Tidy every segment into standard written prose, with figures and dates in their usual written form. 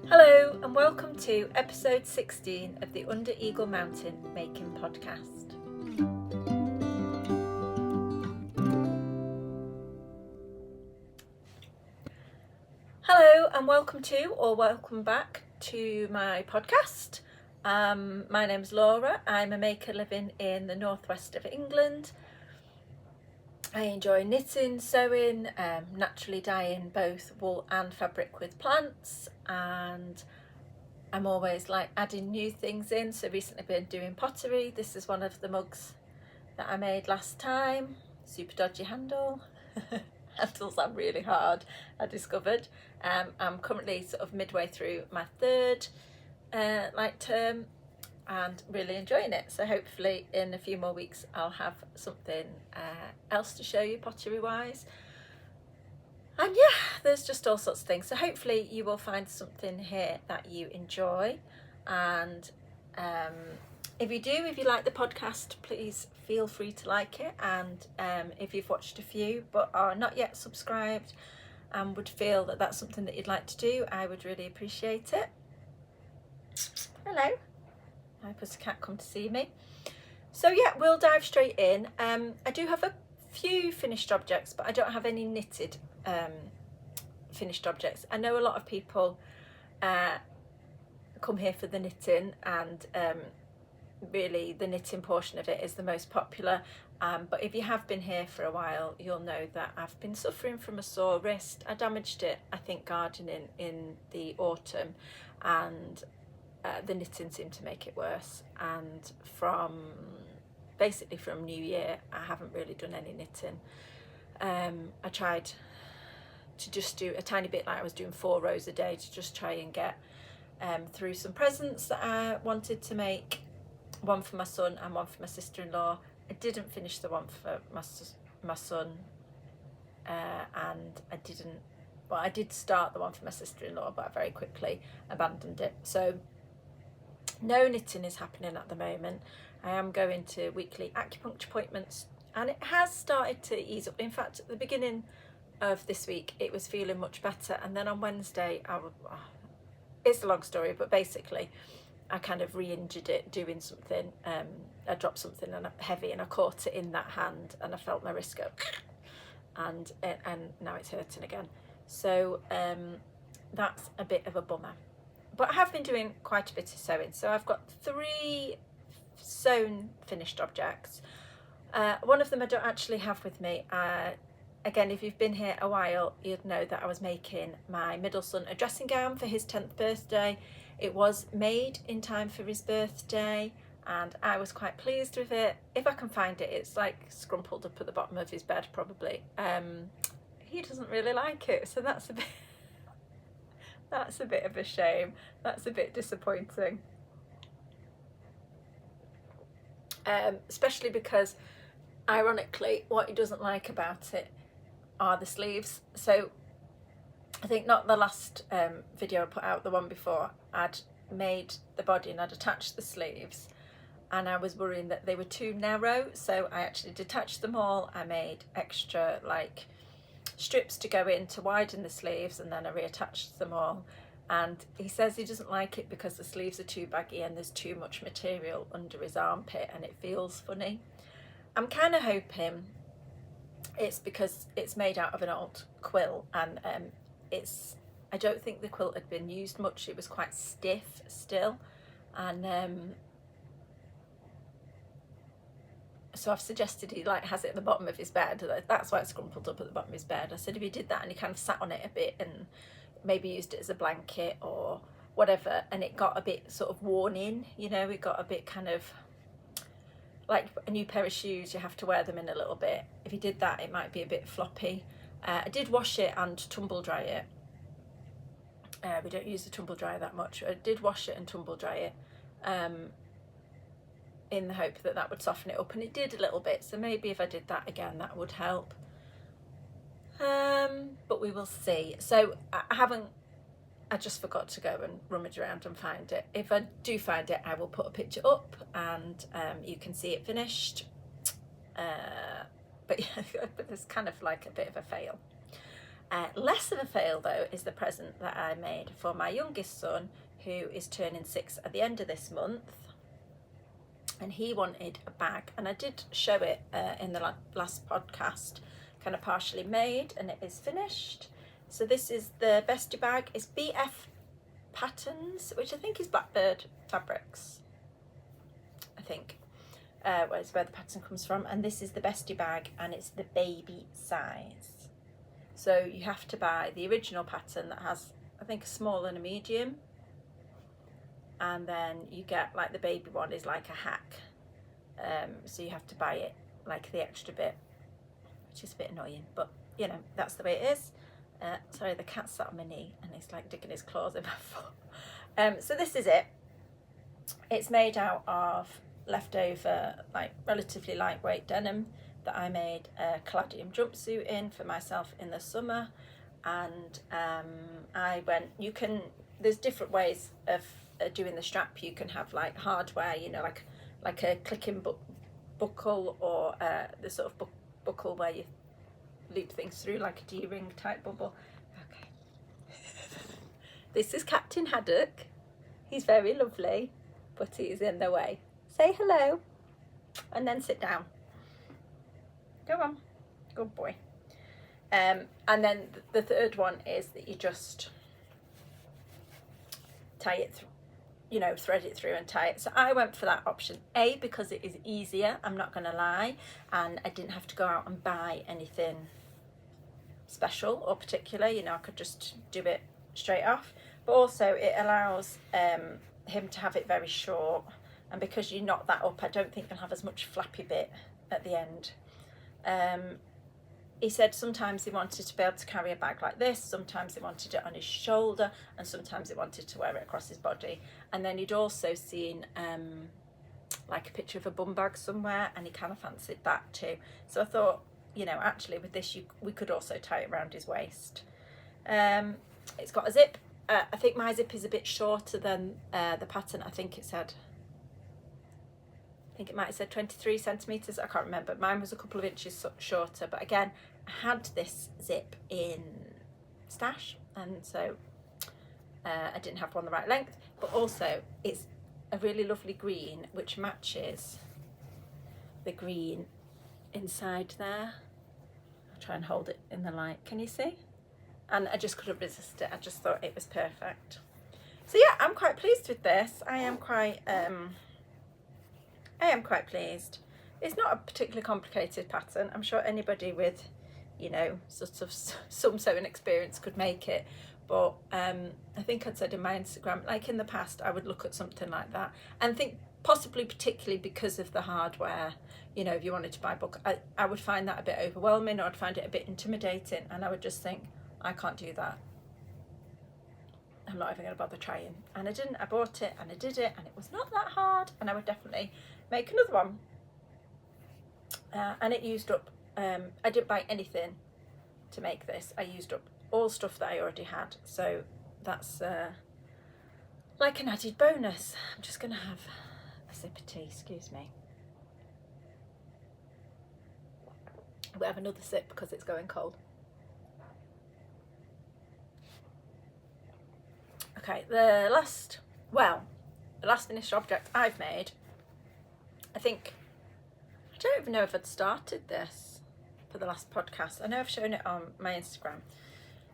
Hello and welcome to episode 16 of the Under Eagle Mountain Making Podcast. Hello and welcome to or welcome back to my podcast. My name's Laura. I'm a maker living in the northwest of England. I enjoy knitting, sewing, naturally dyeing both wool and fabric with plants, and I'm always like adding new things in. So recently I've been doing pottery. This is one of the mugs that I made last time. Super dodgy handle. Handles are really hard, I discovered. I'm currently sort of midway through my third term and really enjoying it. So hopefully in a few more weeks I'll have something else to show you pottery wise. And yeah, there's just all sorts of things. So hopefully you will find something here that you enjoy. And if you like the podcast, please feel free to like it. And if you've watched a few but are not yet subscribed and would feel that that's something that you'd like to do, I would really appreciate it. Hello. My pussycat come to see me. So yeah, we'll dive straight in. I do have a few finished objects, but I don't have any knitted finished objects. I know a lot of people come here for the knitting, and really the knitting portion of it is the most popular. But if you have been here for a while, you'll know that I've been suffering from a sore wrist. I damaged it, I think, gardening in the autumn, and the knitting seemed to make it worse. And from New Year, I haven't really done any knitting. I tried to just do a tiny bit, like I was doing 4 rows a day, to just try and get through some presents that I wanted to make, one for my son and one for my sister-in-law. I didn't finish the one for my son, and I did start the one for my sister-in-law, but I very quickly abandoned it. So no knitting is happening at the moment. I am going to weekly acupuncture appointments, and it has started to ease up. In fact, at the beginning of this week it was feeling much better, and then on Wednesday it's a long story, but basically I kind of re-injured it doing something. I dropped something heavy and I caught it in that hand, and I felt my wrist go and now it's hurting again. So that's a bit of a bummer. But I have been doing quite a bit of sewing. So I've got 3 sewn finished objects. One of them I don't actually have with me. Again, if you've been here a while, you'd know that I was making my middle son a dressing gown for his 10th birthday. It was made in time for his birthday, and I was quite pleased with it. If I can find it, it's like scrumpled up at the bottom of his bed probably. He doesn't really like it, so that's a bit of a shame. That's a bit disappointing. Especially because, ironically, what he doesn't like about it are the sleeves. So I think not the last video I put out, the one before, I'd made the body and I'd attached the sleeves, and I was worrying that they were too narrow, so I actually detached them all. I made extra like strips to go in to widen the sleeves, and then I reattached them all. And he says he doesn't like it because the sleeves are too baggy and there's too much material under his armpit and it feels funny. I'm kind of hoping it's because it's made out of an old quilt, and I don't think the quilt had been used much. It was quite stiff still, and so I've suggested he has it at the bottom of his bed. That's why it's scrumpled up at the bottom of his bed. I said if he did that and he kind of sat on it a bit and maybe used it as a blanket or whatever, and it got a bit sort of worn in, it got a bit kind of like a new pair of shoes, you have to wear them in a little bit. If he did that, it might be a bit floppy. I did wash it and tumble dry it. We don't use the tumble dryer that much. I did wash it and tumble dry it in the hope that would soften it up, and it did a little bit. So maybe if I did that again, that would help. But we will see. So I just forgot to go and rummage around and find it. If I do find it, I will put a picture up, and you can see it finished. But yeah, but it's kind of like a bit of a fail. Less of a fail though is the present that I made for my youngest son, who is turning 6 at the end of this month, and he wanted a bag, and I did show it in the last podcast, kind of partially made, and it is finished. So this is the bestie bag. It's BF Patterns, which I think is Blackbird Fabrics, I think, where's where the pattern comes from. And this is the bestie bag, and it's the baby size. So you have to buy the original pattern that has, I think, a small and a medium, and then you get like the baby one is like a hack, so you have to buy it like the extra bit, which is a bit annoying, but you know, that's the way it is. Sorry, the cat sat on my knee and he's like digging his claws in my foot. So this is it. It's made out of leftover, like relatively lightweight denim that I made a caladium jumpsuit in for myself in the summer. And I went, there's different ways of doing the strap. You can have like hardware, you know, like a clicking buckle, or the sort of buckle where you loop things through like a D-ring type bubble. Okay. This is Captain Haddock. He's very lovely, but he's in the way. Say hello and then sit down. Go on, good boy. And then the third one is that you just tie it through, you know, thread it through and tie it. So I went for that option, A, because it is easier, I'm not going to lie, and I didn't have to go out and buy anything special or particular, you know, I could just do it straight off. But also it allows him to have it very short, and because you knot that up, I don't think you'll have as much flappy bit at the end. He said sometimes he wanted to be able to carry a bag like this, sometimes he wanted it on his shoulder, and sometimes he wanted to wear it across his body. And then he'd also seen like a picture of a bum bag somewhere, and he kind of fancied that too. So I thought, you know, actually with this we could also tie it around his waist. It's got a zip. I think my zip is a bit shorter than the pattern. I think it might have said 23 centimetres, I can't remember. Mine was a couple of inches shorter, but again, I had this zip in stash, and so I didn't have one the right length. But also it's a really lovely green, which matches the green inside there. I'll try and hold it in the light, can you see? And I just couldn't resist it. I just thought it was perfect. So yeah, I'm quite pleased with this. I am quite pleased. It's not a particularly complicated pattern. I'm sure anybody with, you know, sort of some sewing experience could make it. But I think I'd said in my Instagram, like in the past, I would look at something like that and think, possibly particularly because of the hardware, you know, if you wanted to buy a book, I would find that a bit overwhelming, or I'd find it a bit intimidating, and I would just think, I can't do that. I'm not even going to bother trying. And I didn't. I bought it and I did it, and it was not that hard, and I would definitely make another one. And it used up, I didn't buy anything to make this. I used up all stuff that I already had, so that's like an added bonus. I'm just going to have a sip of tea, excuse me. We'll have another sip because it's going cold. Okay, the last finished object I've made, I don't even know if I'd started this for the last podcast. I know I've shown it on my Instagram.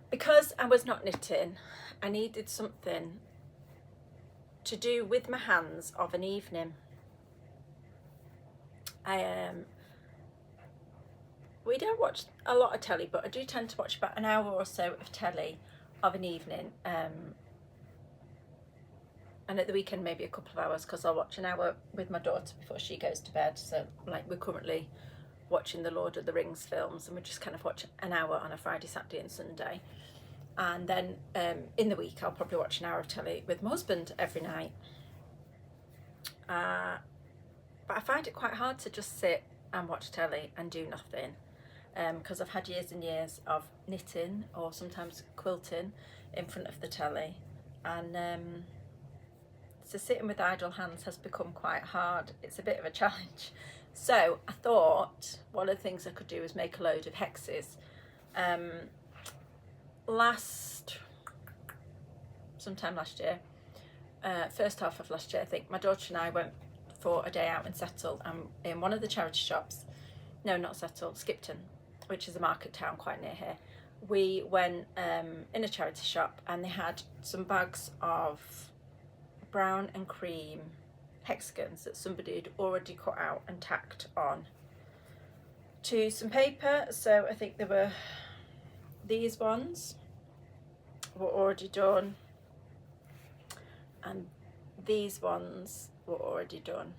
Because I was not knitting, I needed something to do with my hands of an evening. We don't watch a lot of telly, but I do tend to watch about an hour or so of telly of an evening. And at the weekend maybe a couple of hours, because I'll watch an hour with my daughter before she goes to bed. So like we're currently watching the Lord of the Rings films, and we just kind of watch an hour on a Friday, Saturday and Sunday. And then in the week I'll probably watch an hour of telly with my husband every night. But I find it quite hard to just sit and watch telly and do nothing, because I've had years and years of knitting or sometimes quilting in front of the telly, and so sitting with idle hands has become quite hard. It's a bit of a challenge. So I thought one of the things I could do is make a load of hexes. sometime last year, first half of last year I think, my daughter and I went for a day out in Settle, in one of the charity shops, no, not Settle, Skipton, which is a market town quite near here. We went in a charity shop and they had some bags of brown and cream hexagons that somebody had already cut out and tacked on to some paper. So I think there were these ones were already done, and these ones were already done,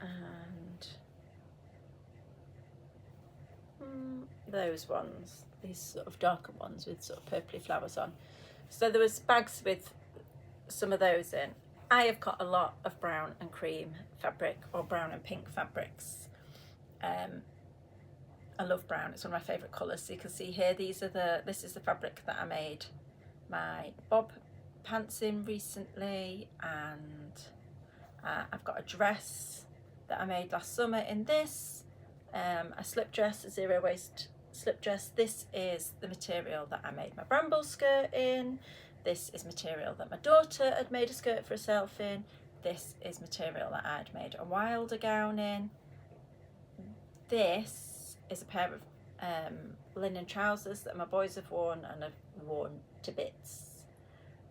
and those ones, these sort of darker ones with sort of purpley flowers on. So there was bags with some of those in. I have got a lot of brown and cream fabric, or brown and pink fabrics. I love brown, it's one of my favourite colours. So you can see here, this is the fabric that I made my bob pants in recently, and I've got a dress that I made last summer in this, a slip dress, a zero waist slip dress. This is the material that I made my bramble skirt in. This is material that my daughter had made a skirt for herself in. This is material that I'd made a Wilder gown in. This is a pair of linen trousers that my boys have worn and have worn to bits.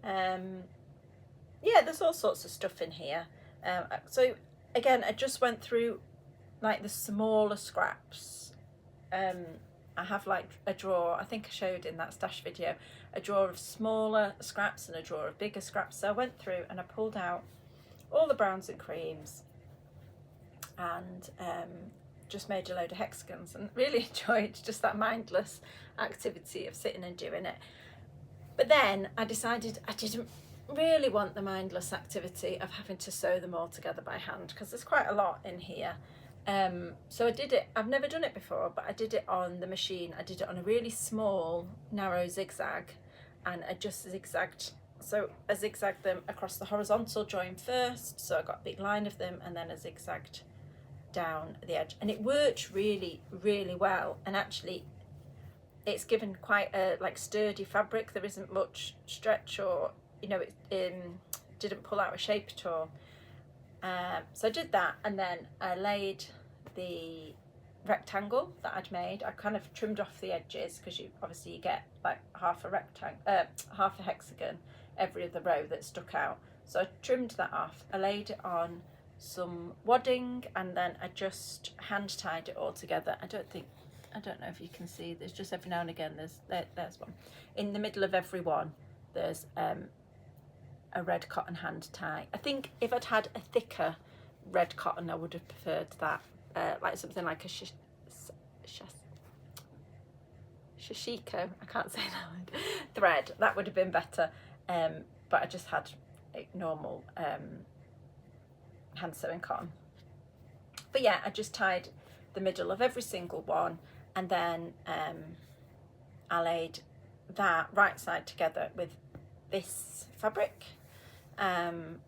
Yeah, there's all sorts of stuff in here. So again, I just went through like the smaller scraps. I have like a drawer, I think I showed in that stash video, a drawer of smaller scraps and a drawer of bigger scraps. So I went through and I pulled out all the browns and creams and just made a load of hexagons, and really enjoyed just that mindless activity of sitting and doing it. But then I decided I didn't really want the mindless activity of having to sew them all together by hand, because there's quite a lot in here. So I did it, I've never done it before, but I did it on the machine. I did it on a really small, narrow zigzag, and I just zigzagged. So I zigzagged them across the horizontal join first, so I got a big line of them, and then I zigzagged down the edge, and it worked really, really well. And actually it's given quite a like sturdy fabric. There isn't much stretch, or you know, it didn't pull out of shape at all. So I did that, and then I laid the rectangle that I'd made. I kind of trimmed off the edges, because you get like half a hexagon every other row that stuck out. So I trimmed that off. I laid it on some wadding, and then I just hand tied it all together. I don't know if you can see, there's just every now and again there's one in the middle of every one. There's a red cotton hand tie. I think if I'd had a thicker red cotton, I would have preferred that, like something like a shashiko, I can't say that word, thread. That would have been better, but I just had a normal hand sewing cotton. But yeah, I just tied the middle of every single one, and then I laid that right side together with this fabric, and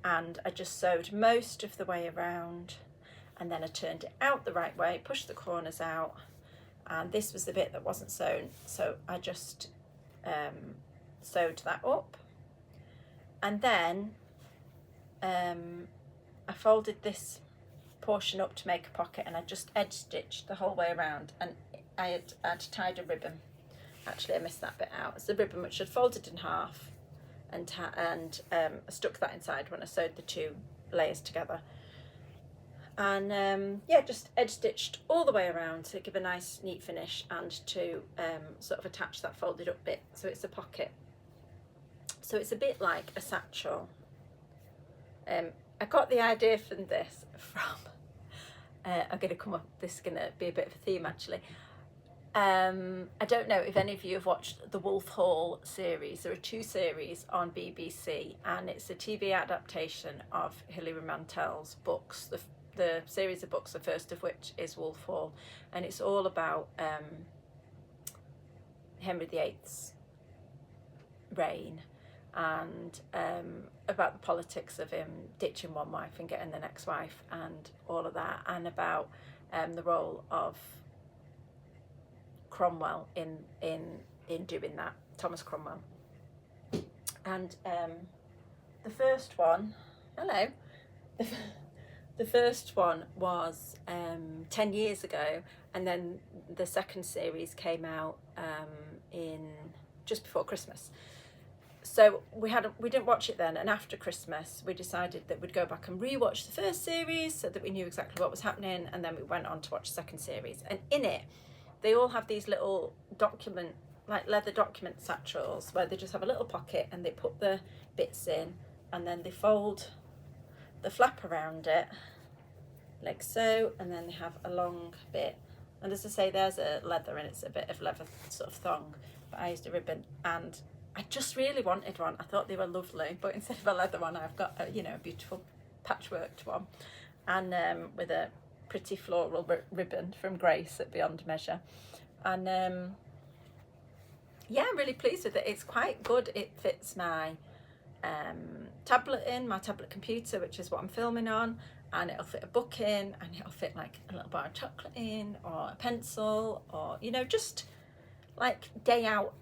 I just sewed most of the way around, and then I turned it out the right way, pushed the corners out, and this was the bit that wasn't sewn, so I just sewed that up. And then I folded this portion up to make a pocket, and I just edge stitched the whole way around, and I'd tied a ribbon. Actually, I missed that bit out. It's the ribbon which I'd folded in half, and I stuck that inside when I sewed the two layers together. And yeah, just edge stitched all the way around to give a nice neat finish, and to sort of attach that folded up bit so it's a pocket. So it's a bit like a satchel. I got the idea from this from, I'm going to come up, this is going to be a bit of a theme actually. I don't know if any of you have watched the Wolf Hall series. There are 2 series on BBC, and it's a TV adaptation of Hilary Mantel's books. The series of books, the first of which is Wolf Hall, and it's all about Henry VIII's reign, and about the politics of him ditching one wife and getting the next wife and all of that, and about the role of Cromwell in doing that, Thomas Cromwell. And the first one, hello, the first one was 10 years ago, and then the second series came out in just before Christmas. So we didn't watch it then, and after Christmas we decided that we'd go back and rewatch the first series so that we knew exactly what was happening, and then we went on to watch the second series. And in it, they all have these little leather document satchels where they just have a little pocket and they put the bits in, and then they fold the flap around it like so, and then they have a long bit, and as I say, there's a leather and it's a bit of leather sort of thong, but I used a ribbon, and I just really wanted one. I thought they were lovely, but instead of a leather one I've got a, a beautiful patchworked one, and with a pretty floral ribbon from Grace at Beyond Measure. And yeah, I'm really pleased with it. It's quite good. It fits my tablet computer, which is what I'm filming on, and it'll fit a book in, and it'll fit like a little bar of chocolate in, or a pencil, or just like day out,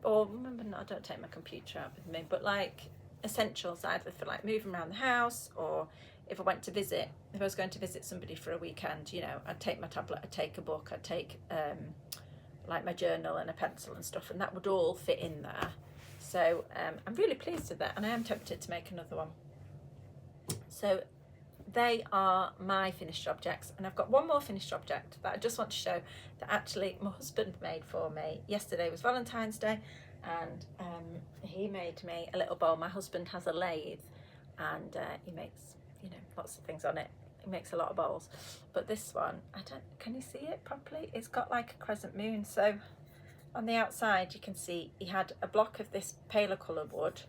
or remember, no, I don't take my computer out with me, but like essentials either for like moving around the house, or if I was going to visit somebody for a weekend, I'd take my tablet, I'd take a book, I'd take like my journal and a pencil and stuff, and that would all fit in there. So I'm really pleased with that, and I am tempted to make another one. So they are my finished objects, and I've got one more finished object that I just want to show that actually my husband made for me. Yesterday was Valentine's Day, and he made me a little bowl. My husband has a lathe, and he makes lots of things on it. He makes a lot of bowls, but this one, can you see it properly? It's got like a crescent moon. So on the outside you can see he had a block of this paler colour wood,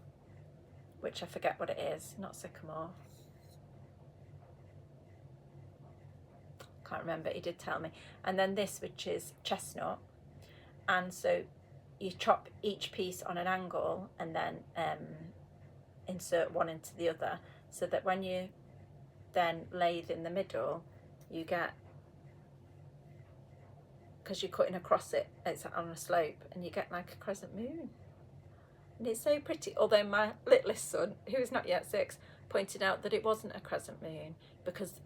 which I forget what it is, not sycamore, can't remember, he did tell me, and then this, which is chestnut. And so you chop each piece on an angle and then insert one into the other, so that when you then lathe in the middle, you get, because you're cutting across it, it's on a slope, and you get like a crescent moon, and it's so pretty. Although my littlest son, who is not yet 6, pointed out that it wasn't a crescent moon, because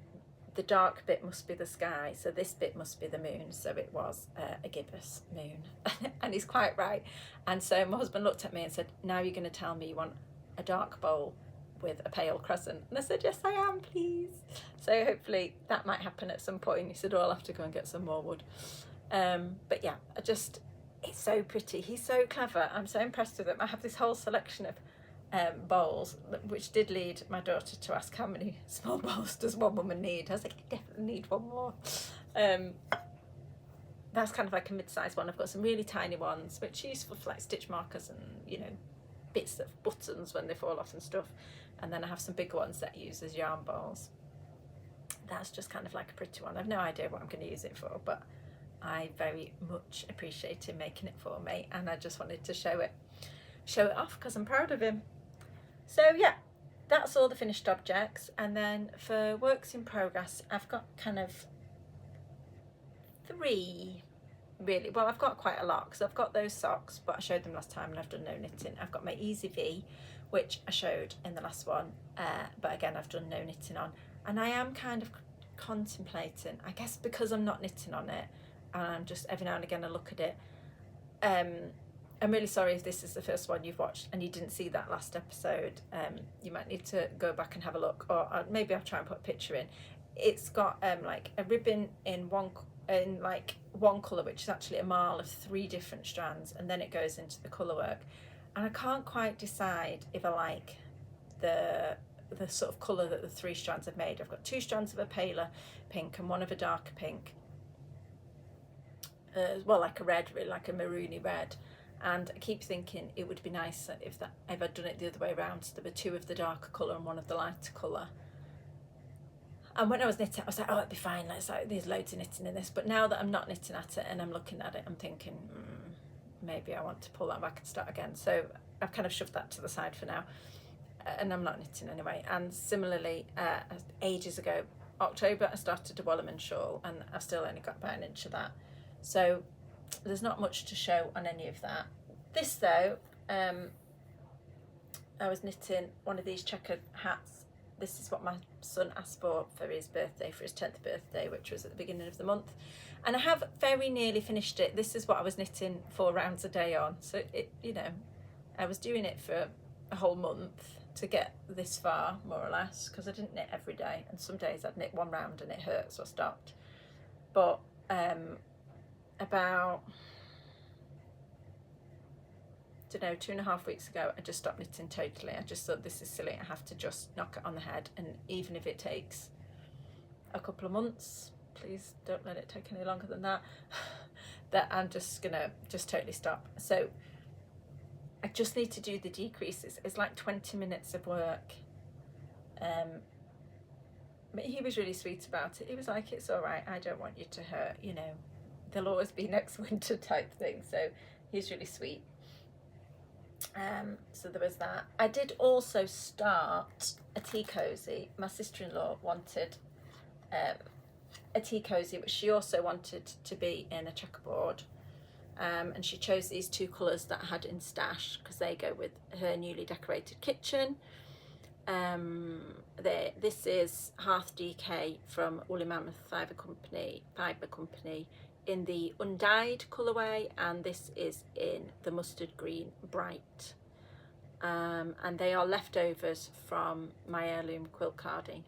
the dark bit must be the sky, so this bit must be the moon, so it was a gibbous moon. And he's quite right. And so my husband looked at me and said, now you're going to tell me you want a dark bowl with a pale crescent. And I said, yes I am, please. So hopefully that might happen at some point. He said, oh, I'll have to go and get some more wood. But yeah, it's so pretty. He's so clever. I'm so impressed with him. I have this whole selection of bowls, which did lead my daughter to ask, how many small bowls does one woman need? I was like, I definitely need one more. That's kind of like a mid-sized one. I've got some really tiny ones, which are useful for like stitch markers and bits of buttons when they fall off and stuff. And then I have some bigger ones that I use as yarn bowls. That's just kind of like a pretty one. I've no idea what I'm going to use it for, but I very much appreciate him making it for me, and I just wanted to show it off because I'm proud of him. So yeah, that's all the finished objects. And then for works in progress, I've got kind of 3 really. Well, I've got quite a lot, because I've got those socks, but I showed them last time and I've done no knitting. I've got my Easy V, which I showed in the last one, but again I've done no knitting on. And I am kind of contemplating, I guess because I'm not knitting on it, and I'm just every now and again I look at it. I'm really sorry if this is the first one you've watched and you didn't see that last episode. You might need to go back and have a look, or maybe I'll try and put a picture in. It's got like a ribbon in one colour, which is actually a marl of 3 different strands, and then it goes into the colour work. And I can't quite decide if I like the sort of colour that the 3 strands have made. I've got 2 strands of a paler pink and one of a darker pink. Well, like a red, really, like a maroony red. And I keep thinking it would be nicer if I'd done it the other way around, so there were 2 of the darker colour and 1 of the lighter colour. And when I was knitting, I was like, oh, it'd be fine, there's loads of knitting in this. But now that I'm not knitting at it and I'm looking at it, I'm thinking, maybe I want to pull that back and start again. So I've kind of shoved that to the side for now, and I'm not knitting anyway. And similarly, ages ago, October, I started a Wallerman shawl, and I've still only got about an inch of that. So there's not much to show on any of that. This though, I was knitting one of these checkered hats. This is what my son asked for his birthday, for his 10th birthday, which was at the beginning of the month. And I have very nearly finished it. This is what I was knitting 4 rounds a day on. So it, you know, I was doing it for a whole month to get this far, more or less, because I didn't knit every day. And some days I'd knit 1 round and it hurt, so I stopped. But about, I don't know, 2.5 weeks ago, I just stopped knitting totally. I just thought, this is silly. I have to just knock it on the head. And even if it takes a couple of months, please don't let it take any longer than that, that I'm just gonna just totally stop. So I just need to do the decreases. It's like 20 minutes of work. But he was really sweet about it. He was like, it's all right, I don't want you to hurt, you know, there'll always be next winter type thing. So he's really sweet. So there was that. I did also start a tea cosy. My sister-in-law wanted a tea cosy, which she also wanted to be in a checkerboard. And she chose these 2 colours that I had in stash because they go with her newly decorated kitchen. This is Hearth DK from Woolly Mammoth Fibre Company in the undyed colourway, and this is in the mustard green bright. And they are leftovers from my heirloom quilt carding.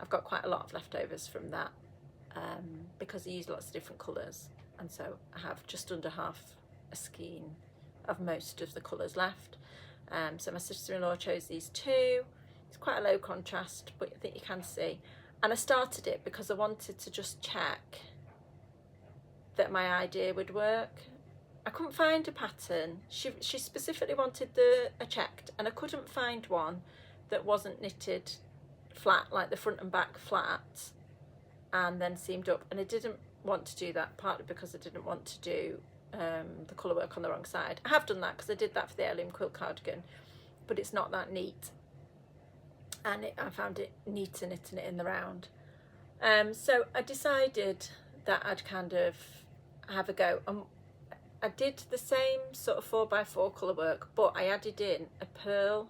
I've got quite a lot of leftovers from that because I use lots of different colours, and so I have just under half a skein of most of the colours left. So my sister-in-law chose these 2. It's quite a low contrast, but I think you can see. And I started it because I wanted to just check that my idea would work. I couldn't find a pattern. She specifically wanted a checked, and I couldn't find one that wasn't knitted flat, like the front and back flat and then seamed up. And I didn't want to do that, partly because I didn't want to do the colour work on the wrong side. I have done that because I did that for the heirloom quilt cardigan, but it's not that neat, and I found it neater knitting it in the round. So I decided that I'd kind of have a go. I did the same sort of 4x4 colour work, but I added in a pearl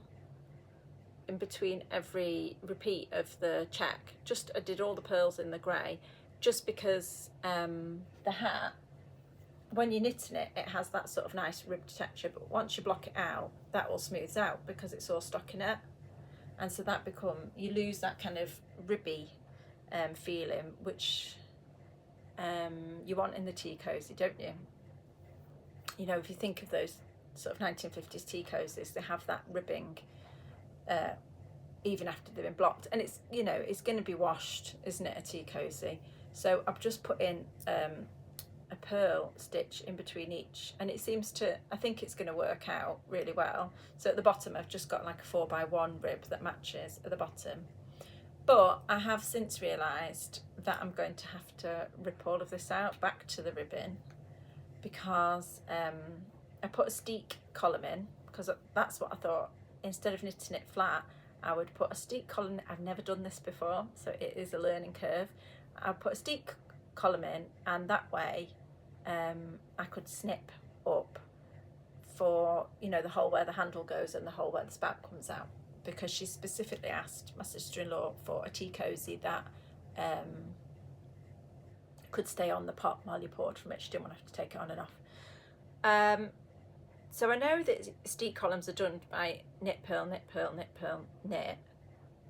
in between every repeat of the check. I did all the pearls in the grey, just because the hat, when you're knitting it, it has that sort of nice ribbed texture, but once you block it out, that all smooths out because it's all stockinette, and so that you lose that kind of ribby feeling, which you want in the tea cosy, don't you? You know, if you think of those sort of 1950s tea cosies, they have that ribbing even after they've been blocked, and it's, you know, it's going to be washed, isn't it, a tea cosy? So I've just put in a pearl stitch in between each, and it seems to, I think it's going to work out really well. So at the bottom I've just got like a 4x1 rib that matches at the bottom, but I have since realised that I'm going to have to rip all of this out back to the ribbon, because I put a steek column in, because that's what I thought, instead of knitting it flat, I would put a steek column. I've never done this before, so it is a learning curve. I'll put a steek column in, and that way I could snip up for, you know, the hole where the handle goes and the hole where the spout comes out, because she specifically asked my sister-in-law for a tea cosy that could stay on the pot while you poured from it. She didn't want to have to take it on and off. So I know that steek columns are done by knit, purl, knit, purl, knit, purl, knit,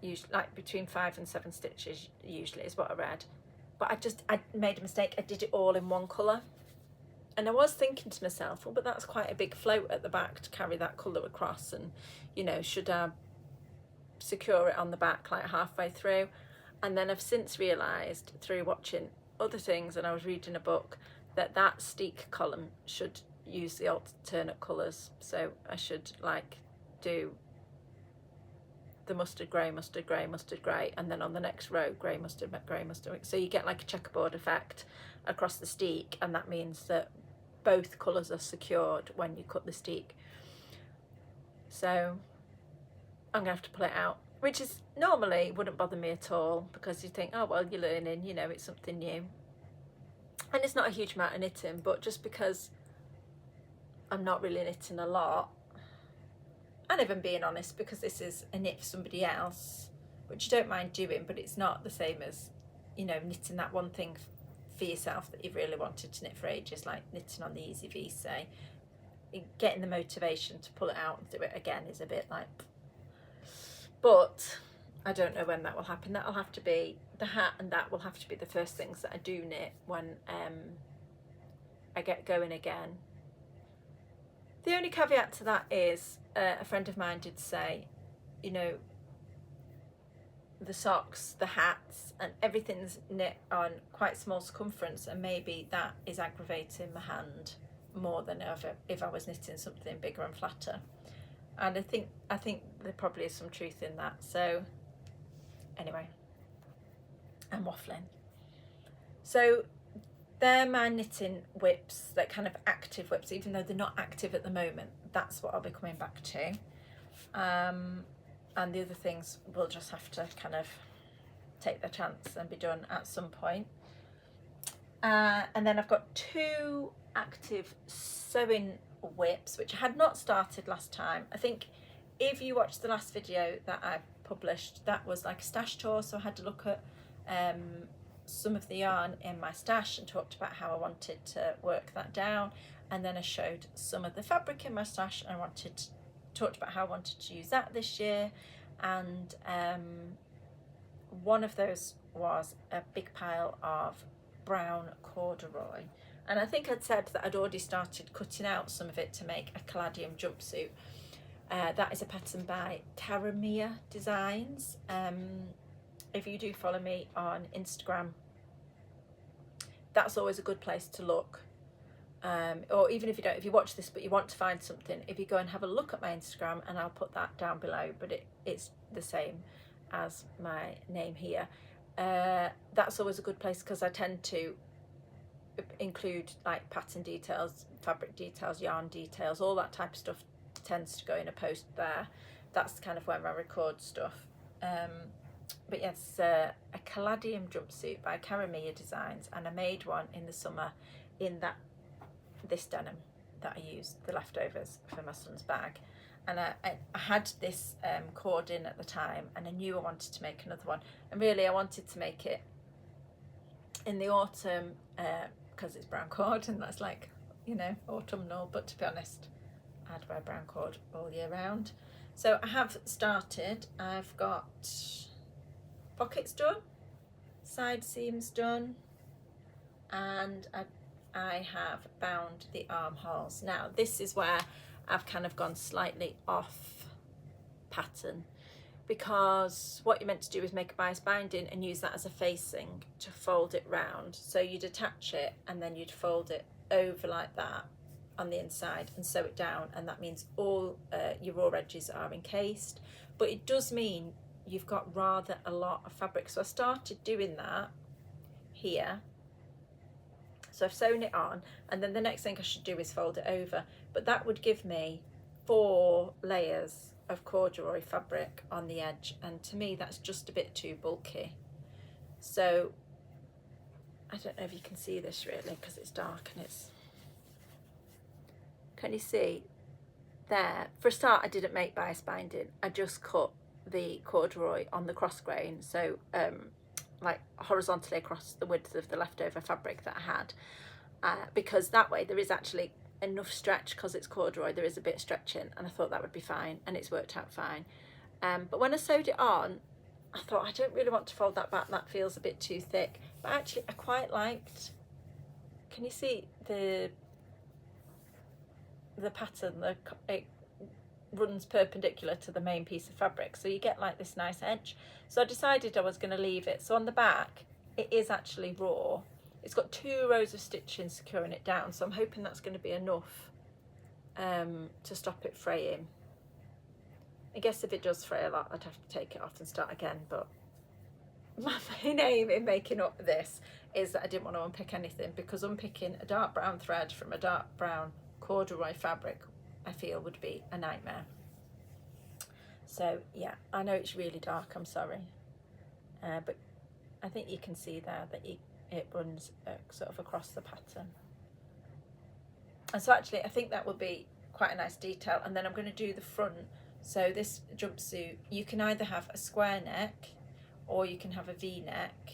usually like between 5 and 7 stitches usually is what I read. But I made a mistake. I did it all in one colour, and I was thinking to myself, oh, but that's quite a big float at the back to carry that colour across, and, you know, should I secure it on the back like halfway through? And then I've since realised through watching other things, and I was reading a book, that steek column should use the alternate colours. So I should like do the mustard grey, mustard grey, mustard grey, and then on the next row grey, mustard grey, mustard. So you get like a checkerboard effect across the steek, and that means that both colours are secured when you cut the steek. So I'm gonna have to pull it out, which is normally wouldn't bother me at all, because you think, oh well, you're learning, you know, it's something new. And it's not a huge amount of knitting, but just because I'm not really knitting a lot, and if I'm being honest, because this is a knit for somebody else, which you don't mind doing, but it's not the same as, you know, knitting that one thing for yourself that you've really wanted to knit for ages, like knitting on the Easy V, say. Getting the motivation to pull it out and do it again is a bit like, but I don't know when that will happen. That'll have to be the hat, and that will have to be the first things that I do knit when I get going again. The only caveat to that is a friend of mine did say, you know, the socks, the hats, and everything's knit on quite small circumference, and maybe that is aggravating my hand more than ever if I was knitting something bigger and flatter. And I think there probably is some truth in that. So anyway, I'm waffling. So they're my knitting whips, that kind of active whips, even though they're not active at the moment. That's what I'll be coming back to. And the other things will just have to kind of take their chance and be done at some point. And then I've got 2 active sewing whips, which I had not started last time. I think if you watched the last video that I published, that was like a stash tour, so I had to look at some of the yarn in my stash and talked about how I wanted to work that down, and then I showed some of the fabric in my stash and talked about how I wanted to use that this year. And one of those was a big pile of brown corduroy, and I think I'd said that I'd already started cutting out some of it to make a Caladium jumpsuit. That is a pattern by Taramia Designs. If you do follow me on Instagram, that's always a good place to look. Or even if you don't, if you watch this but you want to find something, if you go and have a look at my Instagram, and I'll put that down below, but it's the same as my name here. That's always a good place, because I tend to include like pattern details, fabric details, yarn details, all that type of stuff tends to go in a post there. That's kind of where I record stuff. But yes, a Caladium jumpsuit by Taramia Designs, and I made one in the summer in this denim that I used, the leftovers for my son's bag. And I had this cord in at the time, and I knew I wanted to make another one, and really I wanted to make it in the autumn because it's brown cord, and that's like, you know, autumnal. But to be honest, I'd wear brown cord all year round. So I have started. I've got pockets done, side seams done, and I have bound the armholes. Now this is where I've kind of gone slightly off pattern, because what you're meant to do is make a bias binding and use that as a facing to fold it round. So you'd attach it and then you'd fold it over like that on the inside and sew it down, and that means all your raw edges are encased, but it does mean you've got rather a lot of fabric. So I started doing that here. So I've sewn it on, and then the next thing I should do is fold it over, but that would give me 4 layers of corduroy fabric on the edge, and to me that's just a bit too bulky. So I don't know if you can see this really, because it's dark and it's, can you see there? For a start, I didn't make bias binding, I just cut the corduroy on the cross grain, so like horizontally across the width of the leftover fabric that I had, because that way there is actually enough stretch, because it's corduroy, there is a bit of stretching, and I thought that would be fine, and it's worked out fine. But when I sewed it on, I thought I don't really want to fold that back, that feels a bit too thick. But actually I quite liked, can you see the pattern? It runs perpendicular to the main piece of fabric, so you get like this nice edge. So I decided I was going to leave it. So on the back it is actually raw. It's got 2 rows of stitching securing it down, so I'm hoping that's going to be enough to stop it fraying. I guess if it does fray a lot, I'd have to take it off and start again, but my main aim in making up this is that I didn't want to unpick anything, because unpicking a dark brown thread from a dark brown corduroy fabric I feel would be a nightmare. So yeah, I know it's really dark, I'm sorry, but I think you can see there that it runs sort of across the pattern. And so actually I think that will be quite a nice detail. And then I'm going to do the front. So this jumpsuit, you can either have a square neck or you can have a V-neck.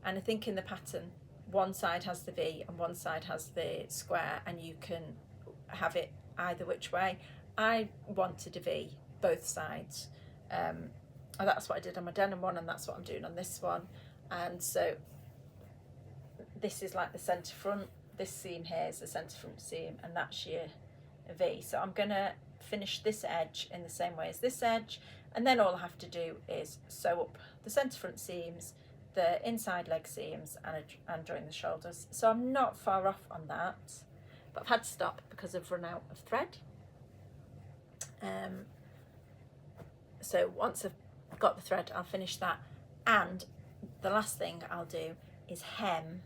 And I think in the pattern, one side has the V and one side has the square, and you can have it either which way. I wanted a V, both sides. And that's what I did on my denim one, and that's what I'm doing on this one. And so this is like the centre front. This seam here is the centre front seam, and that's your V. So I'm going to finish this edge in the same way as this edge, and then all I have to do is sew up the centre front seams, the inside leg seams, and join the shoulders. So I'm not far off on that, but I've had to stop because I've run out of thread. So once I've got the thread, I'll finish that, and the last thing I'll do is hem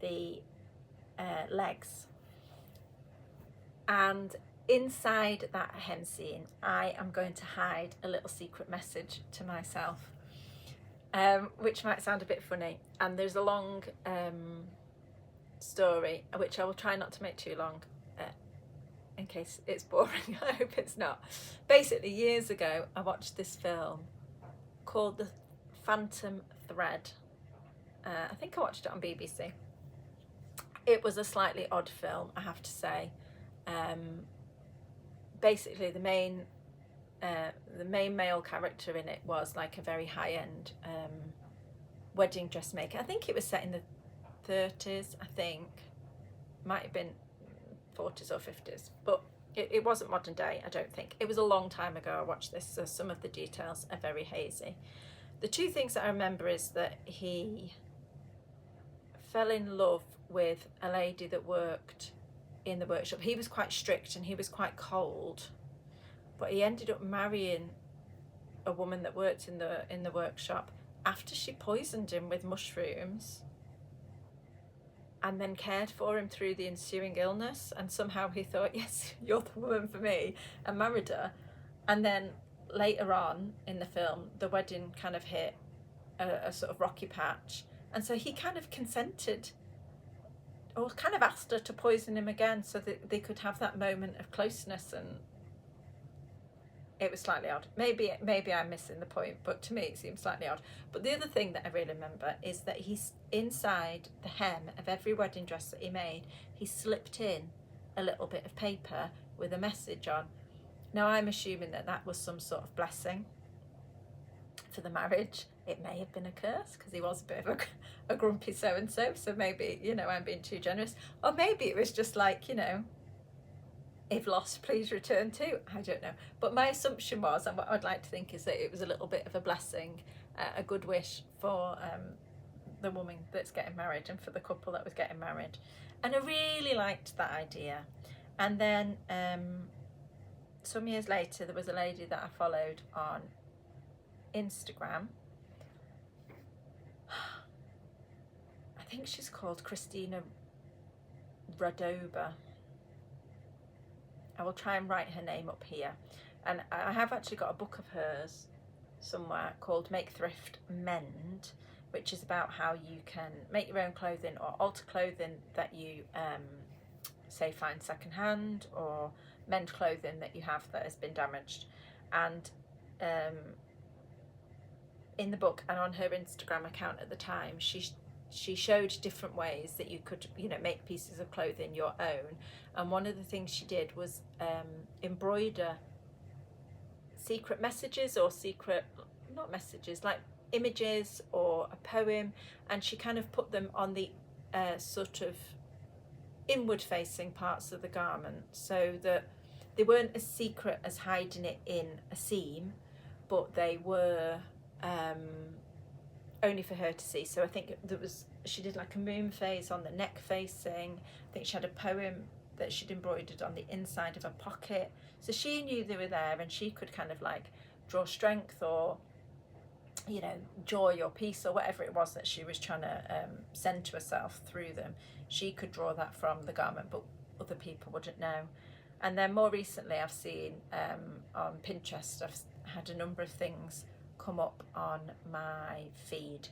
the legs. And inside that hem seam, I am going to hide a little secret message to myself, which might sound a bit funny. And there's a long story, which I will try not to make too long, in case it's boring. I hope it's not. Basically, years ago, I watched this film called The Phantom Thread. I think I watched it on BBC. It was a slightly odd film, I have to say. Basically, the main male character in it was like a very high-end wedding dressmaker. I think it was set in the 30s, I think. Might have been 40s or 50s, but it wasn't modern day, I don't think. It was a long time ago I watched this, so some of the details are very hazy. The two things that I remember is that he fell in love with a lady that worked in the workshop. He was quite strict and he was quite cold, but he ended up marrying a woman that worked in the workshop after she poisoned him with mushrooms, and then cared for him through the ensuing illness. And somehow he thought, yes, you're the woman for me, and married her. And then later on in the film, the wedding kind of hit a sort of rocky patch, and so he kind of consented, or kind of asked her to poison him again so that they could have that moment of closeness. And it was slightly odd. Maybe I'm missing the point, but to me it seems slightly odd. But the other thing that I really remember is that he's inside the hem of every wedding dress that he made, he slipped in a little bit of paper with a message on. Now I'm assuming that that was some sort of blessing for the marriage. It may have been a curse because he was a bit of a grumpy so-and-so, so maybe, you know, I'm being too generous. Or maybe it was just like, you know, if lost, please return to. I don't know. But my assumption was, and what I'd like to think is that it was a little bit of a blessing, a good wish for the woman that's getting married and for the couple that was getting married. And I really liked that idea. And then some years later, there was a lady that I followed on Instagram. I think she's called Christina Radoba. I will try and write her name up here. And I have actually got a book of hers somewhere called Make Thrift Mend, which is about how you can make your own clothing or alter clothing that you say find secondhand, or mend clothing that you have that has been damaged. And in the book and on her Instagram account at the time, she showed different ways that you could, you know, make pieces of clothing your own. And one of the things she did was embroider secret messages, or secret, not messages, like images or a poem, and she kind of put them on the sort of inward facing parts of the garment, so that they weren't as secret as hiding it in a seam, but they were only for her to see. So I think she did like a moon phase on the neck facing. I think she had a poem that she'd embroidered on the inside of a pocket. So she knew they were there, and she could kind of like draw strength, or, you know, joy or peace, or whatever it was that she was trying to send to herself through them. She could draw that from the garment, but other people wouldn't know. And then more recently, I've seen on Pinterest, I've had a number of things come up on my feed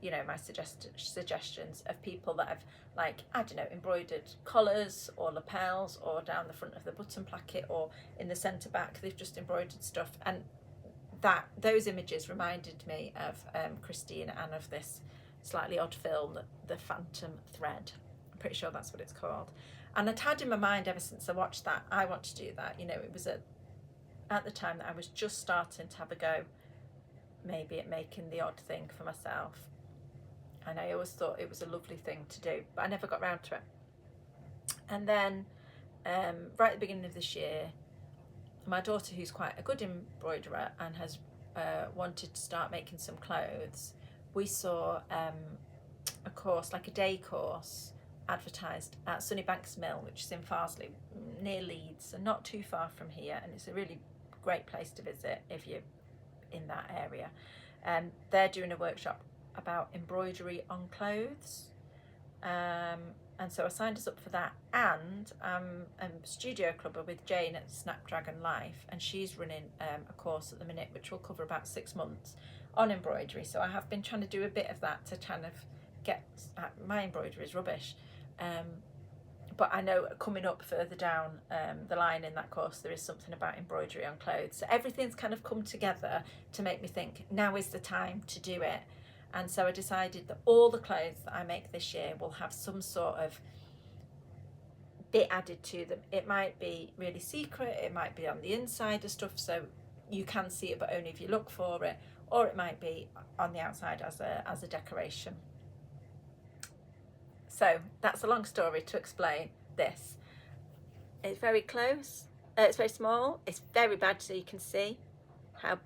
you know, my suggestions of people that have, like, I don't know, embroidered collars or lapels, or down the front of the button placket, or in the centre back they've just embroidered stuff. And those images reminded me of Christine and of this slightly odd film, The Phantom Thread. I'm pretty sure that's what it's called. And I'd had in my mind ever since I watched that, I want to do that. You know, it was at the time that I was just starting to have a go maybe at making the odd thing for myself. And I always thought it was a lovely thing to do, but I never got round to it. And then right at the beginning of this year, my daughter, who's quite a good embroiderer and has wanted to start making some clothes, we saw a course, like a day course, advertised at Sunnybanks Mill, which is in Farsley, near Leeds, and not too far from here, and it's a really great place to visit if you're in that area. They're doing a workshop about embroidery on clothes, and so I signed us up for that. And I'm a studio clubber with Jane at Snapdragon Life, and she's running a course at the minute which will cover about 6 months on embroidery. So I have been trying to do a bit of that to kind of get, my embroidery is rubbish, but I know coming up further down the line in that course there is something about embroidery on clothes. So everything's kind of come together to make me think now is the time to do it. And so I decided that all the clothes that I make this year will have some sort of bit added to them. It might be really secret, it might be on the inside of stuff so you can see it but only if you look for it, or it might be on the outside as a decoration. So that's a long story to explain this. It's very close, it's very small, it's very bad, so you can see how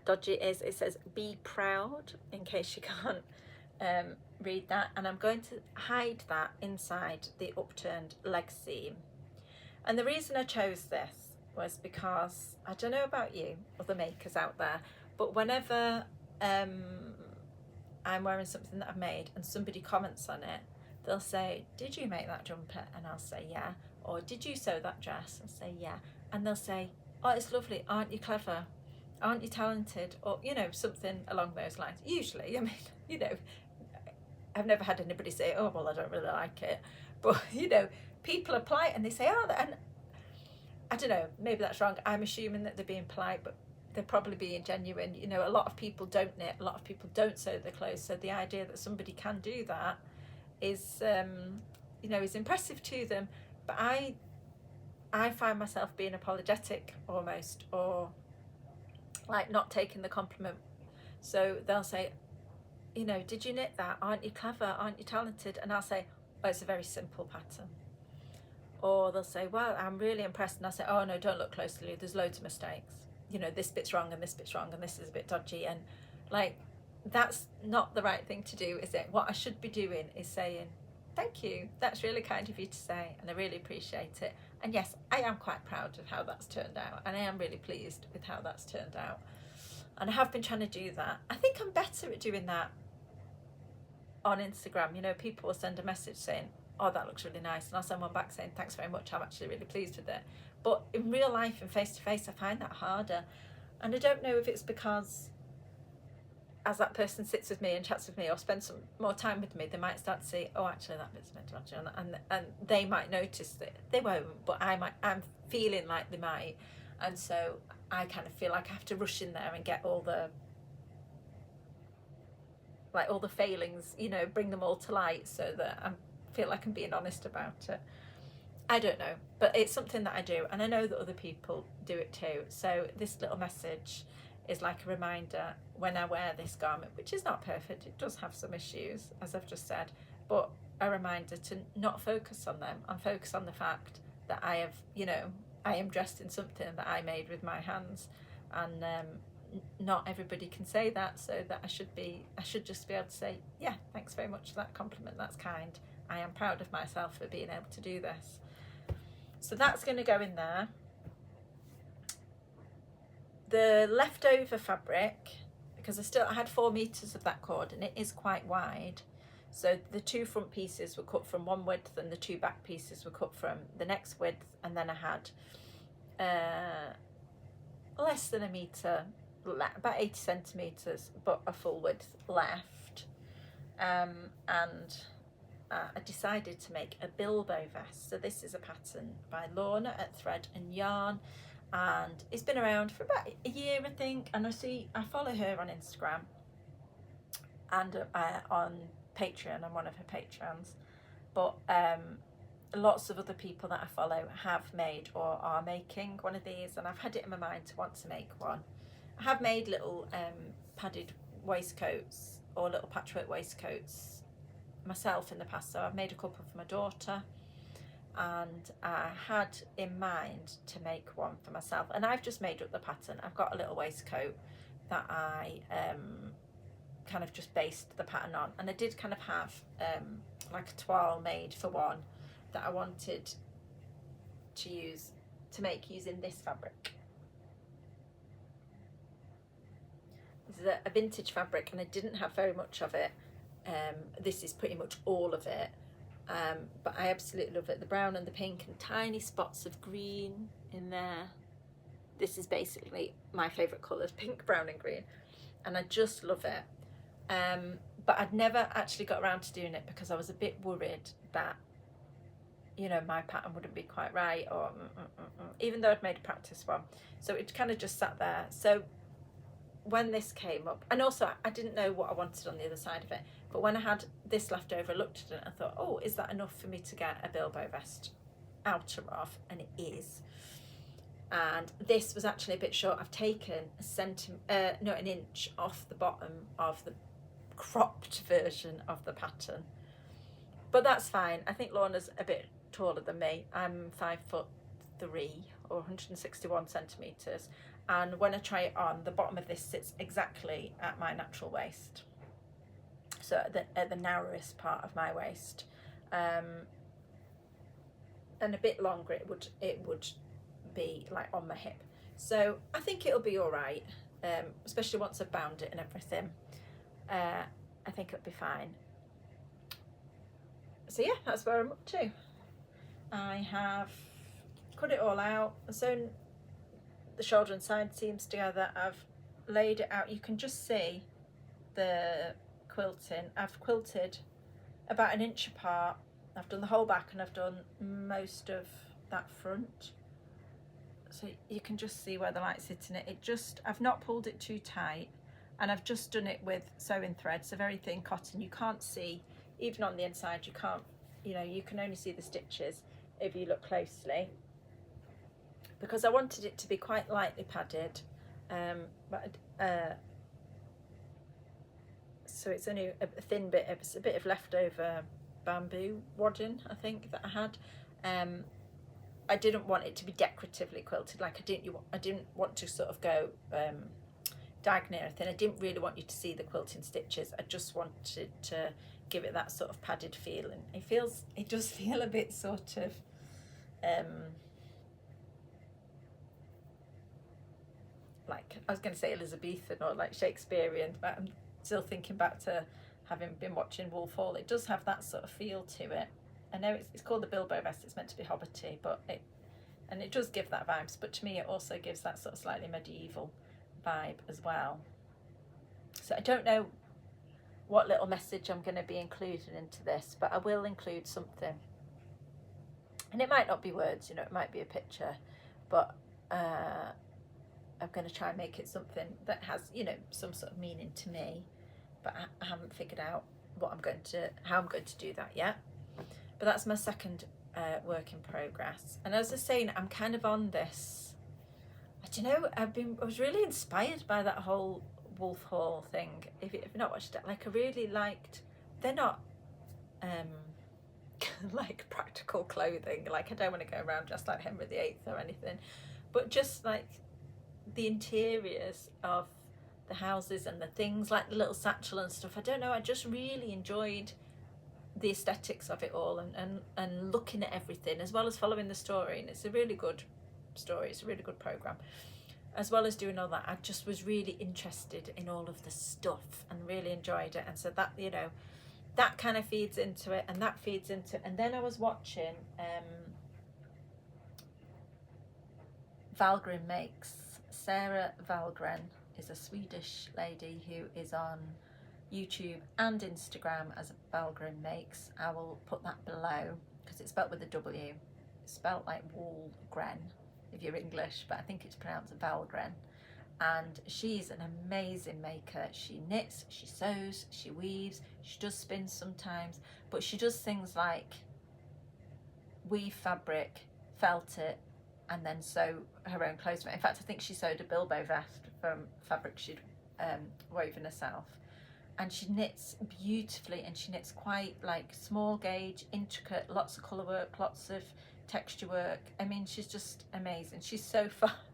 dodgy it is. It says "Be proud," in case you can't read that, and I'm going to hide that inside the upturned leg seam. And the reason I chose this was because, I don't know about you, other makers out there, but whenever I'm wearing something that I've made and somebody comments on it, they'll say, "Did you make that jumper?" And I'll say, "Yeah." Or, "Did you sew that dress?" I'll say, "Yeah." And they'll say, "Oh, it's lovely, aren't you clever? Aren't you talented?" Or, you know, something along those lines. Usually, I mean, you know, I've never had anybody say, "Oh, well, I don't really like it." But, you know, people are polite and they say, "Oh," and I don't know, maybe that's wrong. I'm assuming that they're being polite, but they're probably being genuine. You know, a lot of people don't knit, a lot of people don't sew their clothes. So the idea that somebody can do that is, you know, is impressive to them. But I find myself being apologetic almost, or like not taking the compliment. So they'll say, you know, "Did you knit that? Aren't you clever? Aren't you talented?" And I'll say, "Oh, it's a very simple pattern." Or they'll say, "Well, I'm really impressed." And I'll say, "Oh no, don't look closely, there's loads of mistakes. You know, this bit's wrong and this bit's wrong and this is a bit dodgy." And like, that's not the right thing to do, is it? What I should be doing is saying, "Thank you, that's really kind of you to say, and I really appreciate it. And yes, I am quite proud of how that's turned out, and I am really pleased with how that's turned out." And I have been trying to do that. I think I'm better at doing that on Instagram. You know, people will send a message saying, "Oh, that looks really nice," and I'll send one back saying, "Thanks very much, I'm actually really pleased with it." But in real life and face to face, I find that harder. And I don't know if it's because as that person sits with me and chats with me or spends some more time with me, they might start to say, "Oh, actually that bit's a bit dodgy," and they might notice that. They won't, but I'm feeling like they might. And so I kind of feel like I have to rush in there and get all the failings, you know, bring them all to light so that I feel like I'm being honest about it. I don't know, but it's something that I do, and I know that other people do it too. So this little message is like a reminder when I wear this garment, which is not perfect, it does have some issues, as I've just said, but a reminder to not focus on them and focus on the fact that I have, you know, I am dressed in something that I made with my hands, and not everybody can say that, so that I should just be able to say, "Yeah, thanks very much for that compliment, that's kind. I am proud of myself for being able to do this." So that's going to go in there. The leftover fabric, because I had 4 meters of that cord, and it is quite wide, so the 2 front pieces were cut from one width and the 2 back pieces were cut from the next width, and then I had less than a meter, about 80 centimeters, but a full width left. and I decided to make a Bilbo vest. So this is a pattern by Lorna at Thread and Yarn, and it's been around for about a year, I think, and I follow her on Instagram and on Patreon. I'm one of her patrons, but lots of other people that I follow have made or are making one of these, and I've had it in my mind to want to make one. I have made little padded waistcoats or little patchwork waistcoats myself in the past, so I've made a couple for my daughter, and I had in mind to make one for myself, and I've just made up the pattern. I've got a little waistcoat that I kind of just based the pattern on, and I did kind of have like a toile made for one that I wanted to make using this fabric. This is a vintage fabric, and I didn't have very much of it. This is pretty much all of it, but I absolutely love it. The brown and the pink and tiny spots of green in there. This is basically my favourite colours, pink, brown and green, and I just love it. But I'd never actually got around to doing it because I was a bit worried that, you know, my pattern wouldn't be quite right, or even though I'd made a practice one. So it kind of just sat there. So when this came up, and also I didn't know what I wanted on the other side of it, but when I had this left over, I looked at it and I thought, oh, is that enough for me to get a Bilbo vest outer of? And it is. And this was actually a bit short. I've taken an inch off the bottom of the cropped version of the pattern, but that's fine. I think Lorna's a bit taller than me. I'm 5'3" or 161 centimeters, and when I try it on, the bottom of this sits exactly at my natural waist, so at the narrowest part of my waist, and a bit longer it would be like on my hip. So I think it'll be all right, especially once I've bound it and everything. I think it'll be fine. So yeah, that's where I'm up to. I have cut it all out, sewn the shoulder and side seams together. I've laid it out. You can just see the quilting. I've quilted about 1 inch apart. I've done the whole back and I've done most of that front. So you can just see where the light's hitting it. I've not pulled it too tight, and I've just done it with sewing thread, so very thin cotton. You can't see, even on the inside, you can't, you know, you can only see the stitches if you look closely, because I wanted it to be quite lightly padded, so it's only a thin bit. It's a bit of leftover bamboo wadding, I think, that I had. I didn't want it to be decoratively quilted. Like I didn't want to sort of go diagonal or anything. I didn't really want you to see the quilting stitches. I just wanted to give it that sort of padded feel, and it does feel a bit sort of like, I was going to say Elizabethan or like Shakespearean, but I'm still thinking back to having been watching Wolf Hall. It does have that sort of feel to it. I know it's called the Bilbo vest, it's meant to be hobbity, but it does give that vibes, but to me it also gives that sort of slightly medieval vibe as well. So I don't know what little message I'm going to be including into this, but I will include something. And it might not be words, you know, it might be a picture, but I'm going to try and make it something that has, you know, some sort of meaning to me, but I haven't figured out how I'm going to do that yet. But that's my second work in progress. And as I was saying, I'm kind of on this, I don't know, I was really inspired by that whole Wolf Hall thing. If you've not watched it, like I really liked, they're not like practical clothing, like I don't want to go around just like Henry VIII or anything, but just like the interiors of the houses and the things, like the little satchel and stuff. I don't know, I just really enjoyed the aesthetics of it all, and looking at everything as well as following the story. And it's a really good story, it's a really good program. As well as doing all that, I just was really interested in all of the stuff and really enjoyed it. And so that, you know, that kind of feeds into it, and that feeds into it. And then I was watching Valgren Makes. Sarah Valgren is a Swedish lady who is on YouTube and Instagram as Valgren Makes. I will put that below because it's spelt with a W. It's spelt like Woolgren if you're English, but I think it's pronounced Valgren. And she's an amazing maker. She knits, she sews, she weaves, she does spin sometimes, but she does things like weave fabric, felt it, and then sew her own clothes. In fact, I think she sewed a Bilbo vest from fabric she'd woven herself. And she knits beautifully, and she knits quite like small gauge, intricate, lots of colour work, lots of texture work. I mean, she's just amazing. She's so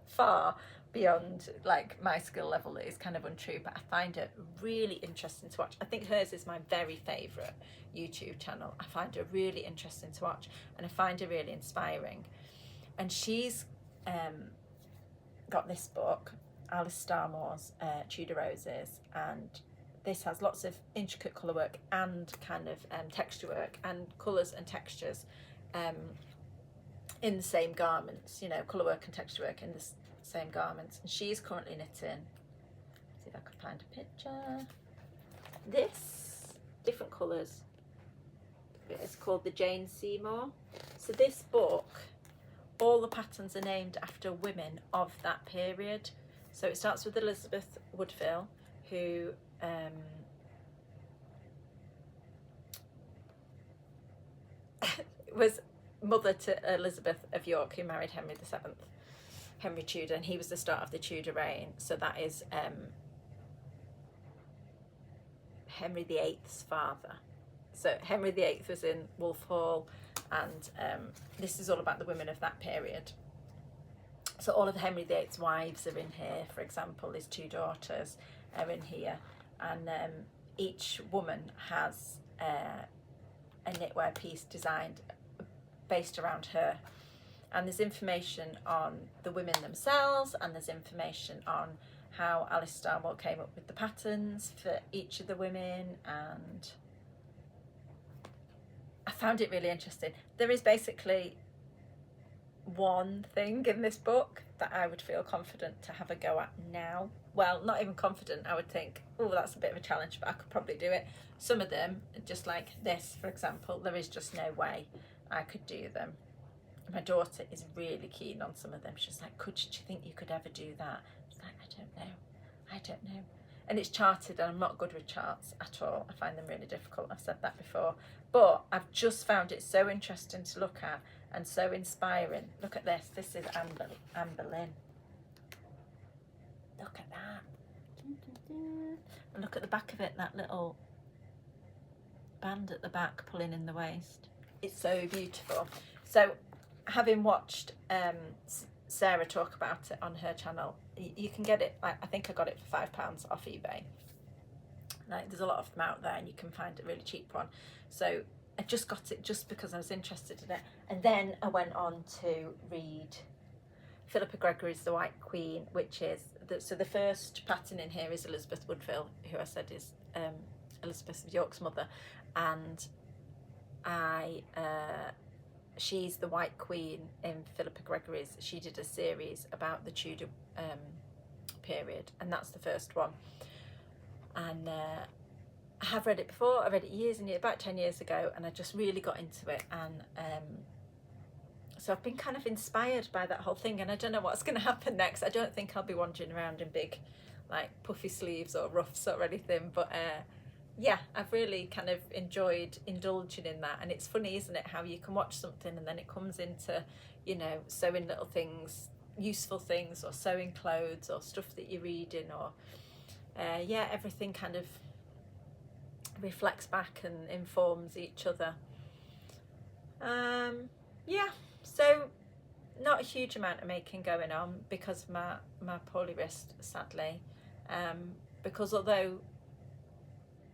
far beyond like my skill level that is kind of untrue, but I find it really interesting to watch. I think hers is my very favourite YouTube channel. I find her really interesting to watch, and I find her really inspiring. And she's got this book, Alice Starmore's Tudor Roses, and this has lots of intricate colour work and kind of texture work and colours and textures in the same garments, you know, colour work and texture work in the same garments. And she's currently knitting, see if I could find a picture, this, different colours. It's called the Jane Seymour. So this book, all the patterns are named after women of that period. So it starts with Elizabeth Woodville, who was mother to Elizabeth of York, who married Henry VII, Henry Tudor, and he was the start of the Tudor reign. So that is Henry VIII's father. So Henry VIII was in Wolf Hall, and this is all about the women of that period. So all of Henry VIII's wives are in here. For example, his two daughters are in here, and each woman has a knitwear piece designed based around her. And there's information on the women themselves, and there's information on how Alice Starmore came up with the patterns for each of the women, and I found it really interesting. There is basically one thing in this book that I would feel confident to have a go at now. Well, not even confident, I would think, oh, that's a bit of a challenge, but I could probably do it. Some of them, just like this, for example, there is just no way I could do them. My daughter is really keen on some of them. She's like, do you think you could ever do that? She's like, I don't know. And it's charted, and I'm not good with charts at all. I find them really difficult. I've said that before. But I've just found it so interesting to look at and so inspiring. Look at this. This is Amber Lynn. Look at that. And look at the back of it, that little band at the back pulling in the waist. It's so beautiful. So having watched Sarah talk about it on her channel, you can get it, I think I got it for £5 off eBay. Like, there's a lot of them out there, and you can find a really cheap one. So I just got it just because I was interested in it. And then I went on to read Philippa Gregory's The White Queen, which is, so the first pattern in here is Elizabeth Woodville, who I said is Elizabeth of York's mother. And she's the White Queen in Philippa Gregory's. She did a series about the Tudor period, and that's the first one. And I have read it before. I read it years and years, about 10 years ago, and I just really got into it. And so I've been kind of inspired by that whole thing, and I don't know what's going to happen next. I don't think I'll be wandering around in big, like, puffy sleeves or ruffs or anything, but yeah, I've really kind of enjoyed indulging in that. And it's funny, isn't it, how you can watch something and then it comes into, you know, sewing little things, useful things, or sewing clothes, or stuff that you're reading, or yeah, everything kind of reflects back and informs each other. Yeah, so not a huge amount of making going on because of my poorly wrist, sadly, because although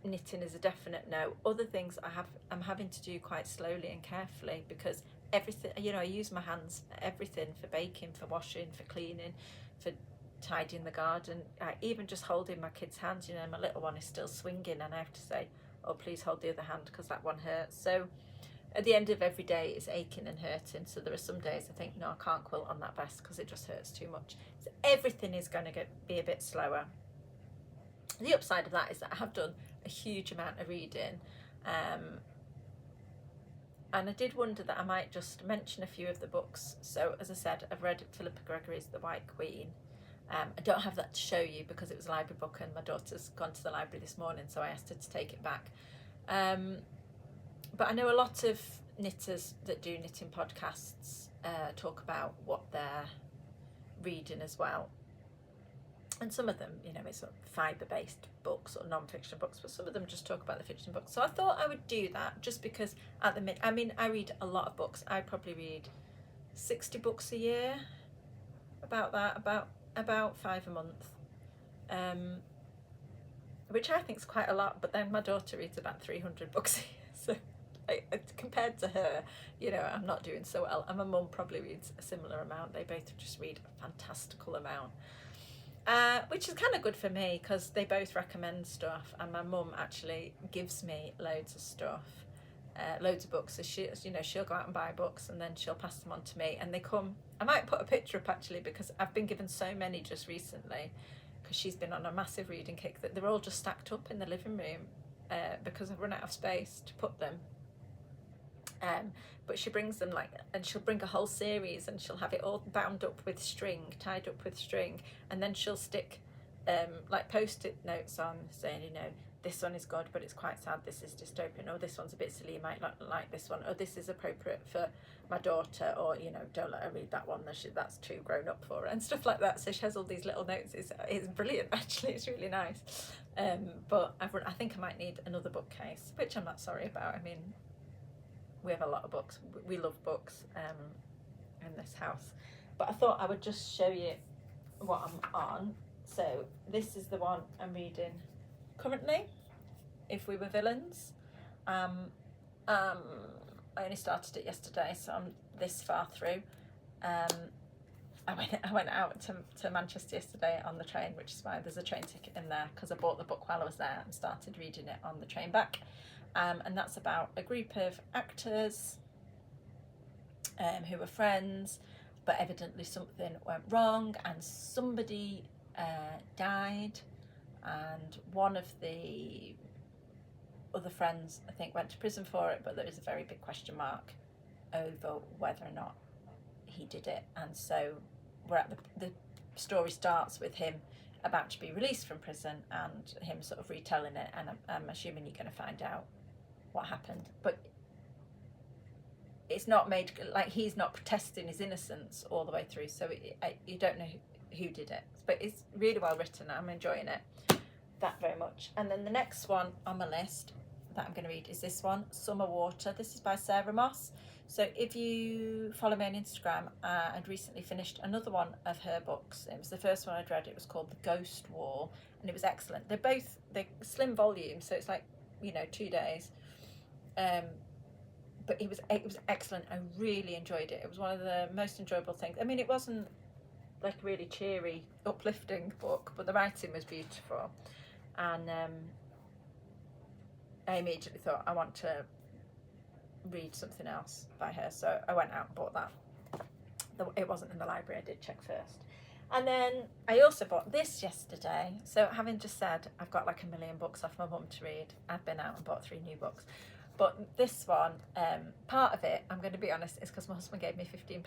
knitting is a definite no, other things I'm having to do quite slowly and carefully, because everything, you know, I use my hands for everything, for baking, for washing, for cleaning, for tidying the garden, even just holding my kids' hands. You know, my little one is still swinging, and I have to say, oh, please hold the other hand because that one hurts. So at the end of every day it's aching and hurting. So there are some days I think, no, I can't quilt on that vest because it just hurts too much. So everything is going to be a bit slower. The upside of that is that I have done a huge amount of reading, and I did wonder that I might just mention a few of the books. So as I said, I've read Philippa Gregory's The White Queen. I don't have that to show you because it was a library book and my daughter's gone to the library this morning, so I asked her to take it back. But I know a lot of knitters that do knitting podcasts talk about what they're reading as well. And some of them, you know, it's sort of fibre-based books or non-fiction books, but some of them just talk about the fiction books. So I thought I would do that just because at the minute, I mean, I read a lot of books. I probably read 60 books a year, about that, about 5 a month, which I think is quite a lot, but then my daughter reads about 300 books a year, so compared to her, you know, I'm not doing so well, and my mum probably reads a similar amount. They both just read a fantastical amount, which is kind of good for me because they both recommend stuff, and my mum actually gives me loads of stuff, loads of books. So she, you know, she'll go out and buy books and then she'll pass them on to me, and they come, I might put a picture up actually because I've been given so many just recently because she's been on a massive reading kick that they're all just stacked up in the living room because I've run out of space to put them. But she brings them and she'll bring a whole series and she'll have it all bound up with string, tied up with string, and then she'll stick like post-it notes on saying, you know, this one is good but it's quite sad, this is dystopian, or this one's a bit silly, you might not like this one, or this is appropriate for my daughter, or, you know, don't let her read that one, that's too grown up for her, and stuff like that. So she has all these little notes. It's brilliant actually, it's really nice. But I think I might need another bookcase, which I'm not sorry about. I mean, we have a lot of books, we love books in this house, but I thought I would just show you what I'm on. So this is the one I'm reading currently, If We Were Villains. I only started it yesterday, so I'm this far through. I went out to Manchester yesterday on the train, which is why there's a train ticket in there, because I bought the book while I was there and started reading it on the train back. And that's about a group of actors who were friends, but evidently something went wrong and somebody died, and one of the other friends, I think, went to prison for it, but there is a very big question mark over whether or not he did it. And so we're at the story starts with him about to be released from prison and him sort of retelling it, and I'm assuming you're going to find out what happened, but it's not made, like, he's not protesting his innocence all the way through, so you don't know who did it, but it's really well written. I'm enjoying it that very much. And then the next one on my list that I'm going to read is this one, Summer Water. This is by Sarah Moss. So if you follow me on Instagram, I'd recently finished another one of her books. It was the first one I'd read. It was called The Ghost Wall, and it was excellent. They're slim volumes, so it's like, you know, 2 days. But it was excellent. I really enjoyed it. It was one of the most enjoyable things. I mean, it wasn't like a really cheery, uplifting book, but the writing was beautiful, and I immediately thought I want to read something else by her, so I went out and bought that. It wasn't in the library, I did check first. And then I also bought this yesterday. So having just said I've got like 1 million books off my mum to read, I've been out and bought 3 new books. But this one, part of it, I'm going to be honest, is because my husband gave me £15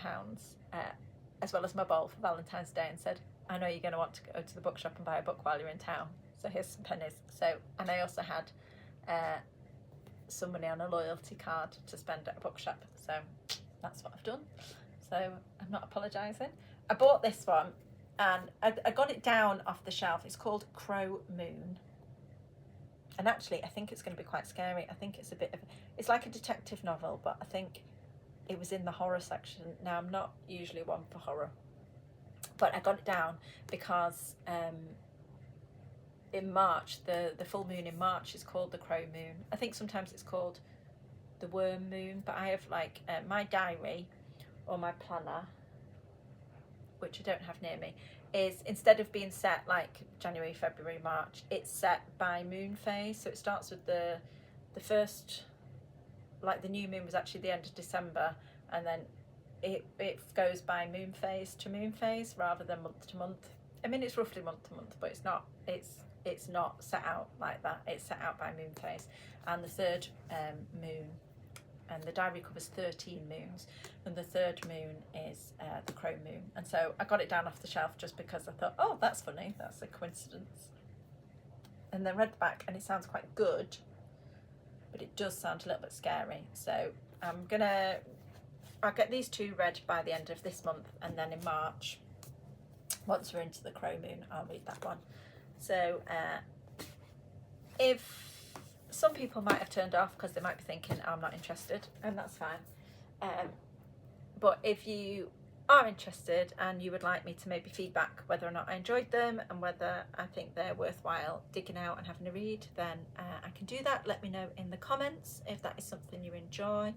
as well as my bowl for Valentine's Day, and said, I know you're going to want to go to the bookshop and buy a book while you're in town, so here's some pennies. So, and I also had some money on a loyalty card to spend at a bookshop, so that's what I've done. So I'm not apologising. I bought this one and I got it down off the shelf. It's called Crow Moon. And actually, I think it's going to be quite scary. I think it's it's like a detective novel, but I think it was in the horror section. Now, I'm not usually one for horror, but I got it down because in March, the full moon in March is called the Crow Moon. I think sometimes it's called the Worm Moon, but I have like my diary or my planner, which I don't have near me, is instead of being set like January, February, March, it's set by moon phase. So it starts with the first, like the new moon was actually the end of December, and then it goes by moon phase to moon phase rather than month to month. I mean, it's roughly month to month, but it's it's not set out like that. It's set out by moon phase, and the third moon, and the diary covers 13 moons, and the third moon is the crow moon. And so I got it down off the shelf just because I thought, oh, that's funny, that's a coincidence. And then read the back, and it sounds quite good, but it does sound a little bit scary. So I'll get these two read by the end of this month, and then in March, once we're into the crow moon, I'll read that one. So if some people might have turned off because they might be thinking I'm not interested, and that's fine. But if you are interested and you would like me to maybe feedback whether or not I enjoyed them and whether I think they're worthwhile digging out and having a read, then I can do that. Let me know in the comments if that is something you enjoy.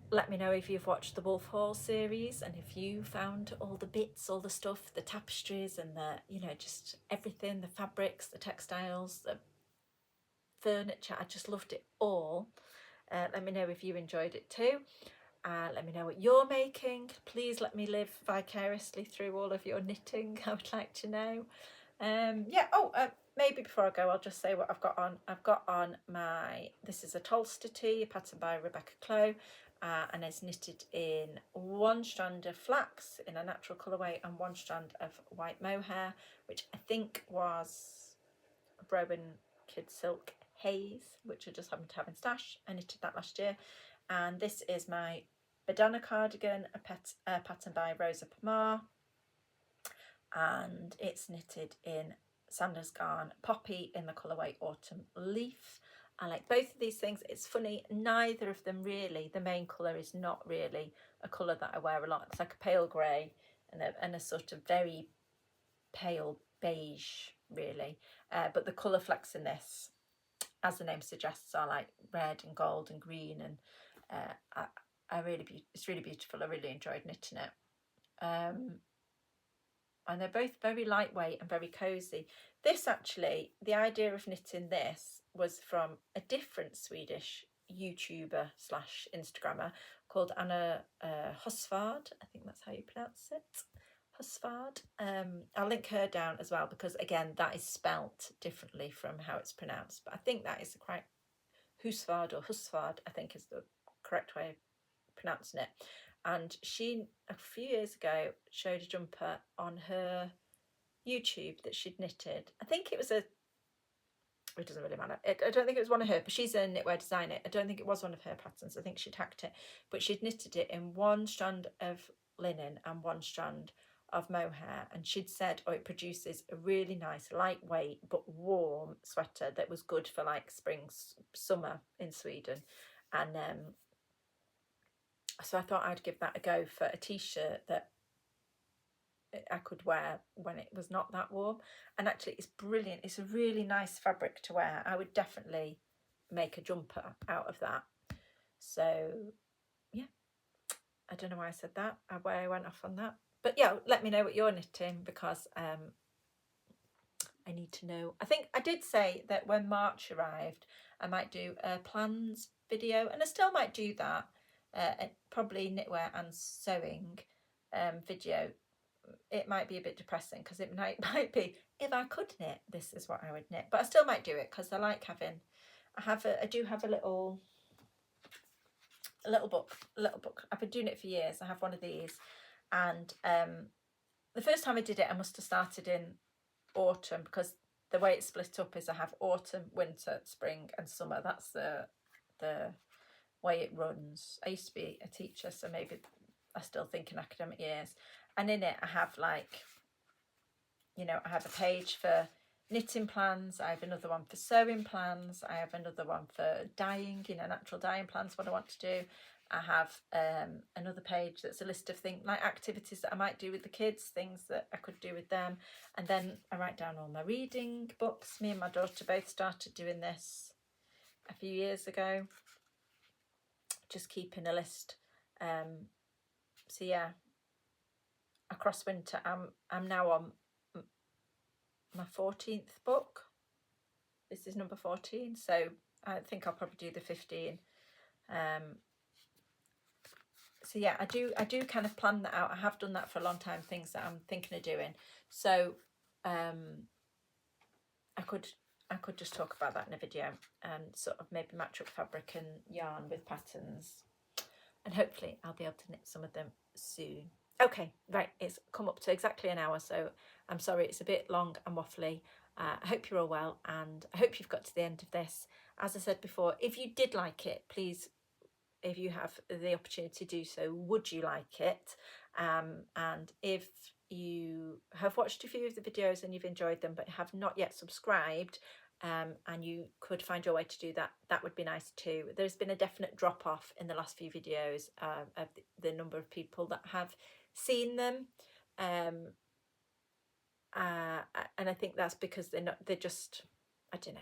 Let me know if you've watched the Wolf Hall series and if you found all the bits, all the stuff, the tapestries and the, you know, just everything, the fabrics, the textiles, the furniture. I just loved it all. Let me know if you enjoyed it too. Let me know what you're making. Please let me live vicariously through all of your knitting. I would like to know. Maybe before I go, I'll just say what I've got on. I've got on this is a Tolster tee, a pattern by Rebecca Clow, and it's knitted in one strand of flax in a natural colourway and one strand of white mohair, which I think was Rowan Kid Silk Haze, which I just happened to have in stash. I knitted that last year. And this is my bandana cardigan, a pattern by Rosa Pomar, and it's knitted in Sanders Garn Poppy in the colourway Autumn Leaf. I like both of these things. It's funny, neither of them really, the main colour is not really a colour that I wear a lot. It's like a pale grey and a sort of very pale beige really, but the colour flecks in this, as the name suggests, are like red and gold and green, and it's really beautiful. I really enjoyed knitting it. And they're both very lightweight and very cosy. This actually, the idea of knitting this was from a different Swedish YouTuber / Instagrammer called Anna Husvard. I think that's how you pronounce it. Husvard. I'll link her down as well, because again, that is spelt differently from how it's pronounced. But I think that is quite Husvard or Husvard, I think is the correct way of pronouncing it. And she, a few years ago, showed a jumper on her YouTube that she'd knitted. I think it was it doesn't really matter. I don't think it was one of her, but she's a knitwear designer. I don't think it was one of her patterns. I think she'd hacked it, but she'd knitted it in one strand of linen and one strand of mohair. And she'd said, oh, it produces a really nice, lightweight, but warm sweater that was good for like spring, summer in Sweden. And so I thought I'd give that a go for a t-shirt that I could wear when it was not that warm. And actually it's brilliant. It's a really nice fabric to wear. I would definitely make a jumper out of that. So yeah, I don't know why I said that, where I went off on that. But yeah, let me know what you're knitting, because I need to know. I think I did say that when March arrived, I might do a plans video, and I still might do that. Probably knitwear and sewing video. It might be a bit depressing because it might be, if I could knit, this is what I would knit. But I still might do it because I like having. I do have a little book. I've been doing it for years. I have one of these, and the first time I did it, I must have started in autumn, because the way it's split up is I have autumn, winter, spring, and summer. That's the way it runs. I used to be a teacher, so maybe I still think in academic years. And in it, I have like, you know, I have a page for knitting plans. I have another one for sewing plans. I have another one for dyeing, you know, natural dyeing plans, what I want to do. I have another page that's a list of things like activities that I might do with the kids, things that I could do with them. And then I write down all my reading books. Me and my daughter both started doing this a few years ago, just keeping a list. So yeah, across winter, I'm now on my 14th book. This is number 14, so I think I'll probably do the 15. So yeah, I do kind of plan that out. I have done that for a long time, things that I'm thinking of doing. So I could just talk about that in a video and sort of maybe match up fabric and yarn with patterns, and hopefully I'll be able to knit some of them soon. Okay, right, it's come up to exactly an hour, so I'm sorry it's a bit long and waffly. I hope you're all well, and I hope you've got to the end of this. As I said before, if you did like it, please, if you have the opportunity to do so, would you like it? And if you have watched a few of the videos and you've enjoyed them but have not yet subscribed, and you could find your way to do that, that would be nice too. There's been a definite drop off in the last few videos of the number of people that have seen them, and I think that's because they're just, I don't know,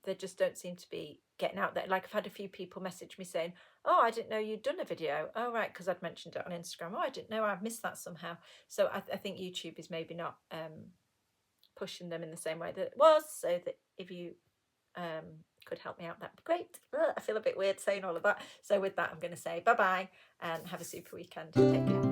they just don't seem to be getting out there. Like, I've had a few people message me saying, oh, I didn't know you'd done a video. Oh, right, because I'd mentioned it on Instagram. Oh, I didn't know, I've missed that somehow. So I think YouTube is maybe not pushing them in the same way that it was. So that if you could help me out, that'd be great. I feel a bit weird saying all of that. So with that, I'm going to say bye-bye and have a super weekend. Take care.